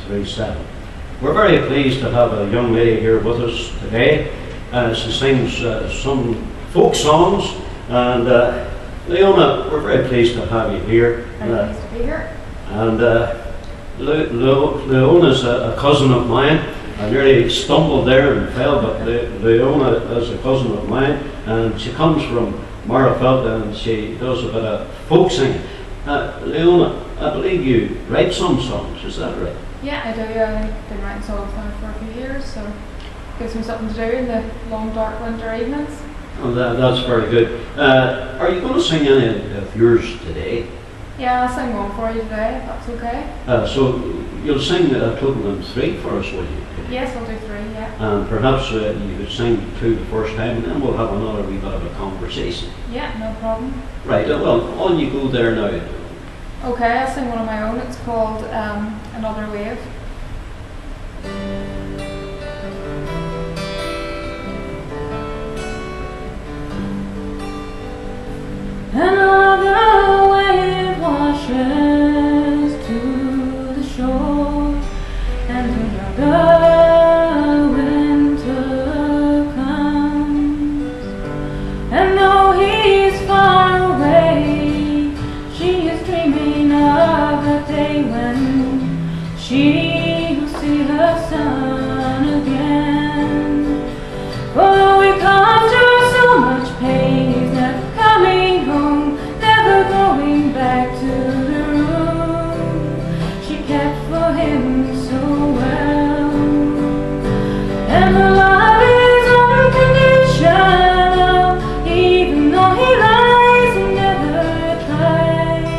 37. We're very pleased to have a young lady here with us today. She sings some folk songs, and Leona, we're very pleased to have you here. Very pleased to be here. And Leona's a cousin of mine. I nearly stumbled there and fell, but Leona is a cousin of mine, and she comes from Maghera and she does a bit of folk singing. Leona, I believe you write some songs, is that right? Yeah, I do. I've been writing songs now for a few years, so it gives me something to do in the long, dark winter evenings. Oh, that's very good. Are you going to sing any of yours today? Yeah, I'll sing one for you today, if that's okay. So you'll sing a total of 3 for us, will you? Yes, I'll do 3, yeah. And perhaps you could sing 2 the first time, and then we'll have another wee bit of a conversation. Yeah, no problem. Right, well, on you go there now. Okay, I'll sing one of my own. It's called Another Wave. Another wave washes to the shore, and another winter comes. And though he's far away, she is dreaming of the day when she will see her son again. For we caused her so much pain, he's never coming home, never going back to the room she kept for him so well. And her love is unconditional, even though he lies and never tries.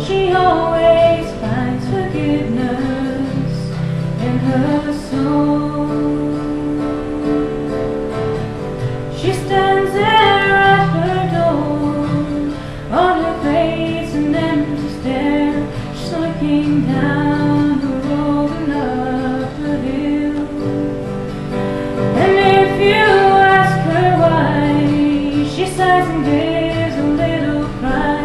She always finds forgiveness in her soul. She stands there at her door, on her face an empty stare. She's looking down the road and up the hill. And if you ask her why, she sighs and gives a little cry,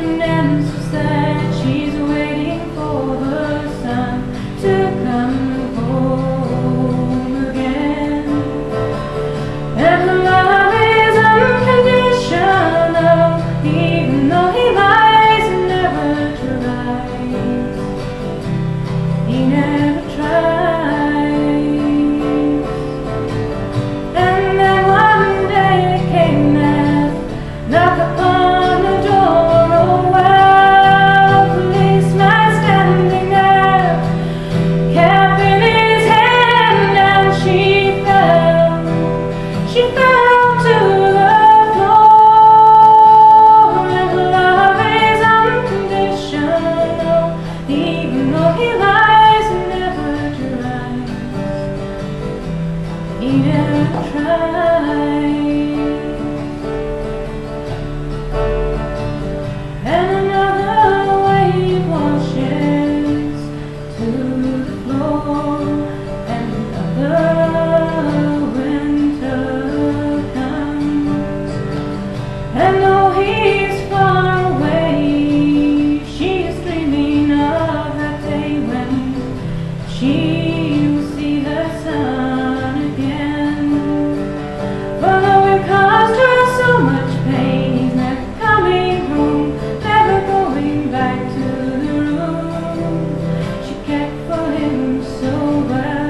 and answers that she's waiting for her son to come home again. And her love is unconditional, even though he lies and never tries. He never tries. And then one day came that knock upon the door. Oh well, policeman standing there, cap in his hand, and she fell to the floor. And her love is unconditional, even though he lies and never tries. He never tries. And another wave washes to the floor, and another winter comes. And though he's far away, she is dreaming of that day when she will see her son again. For though it caused her so much pain, he's never coming home, never going back to the room she kept for him so well.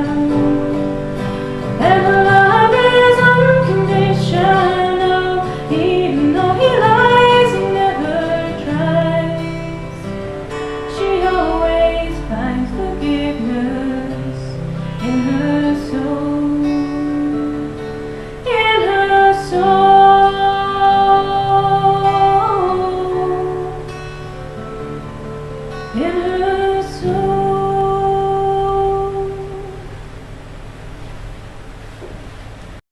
And her love is unconditional, even though he lies and never tries. She always finds forgiveness in her soul, in her soul, in her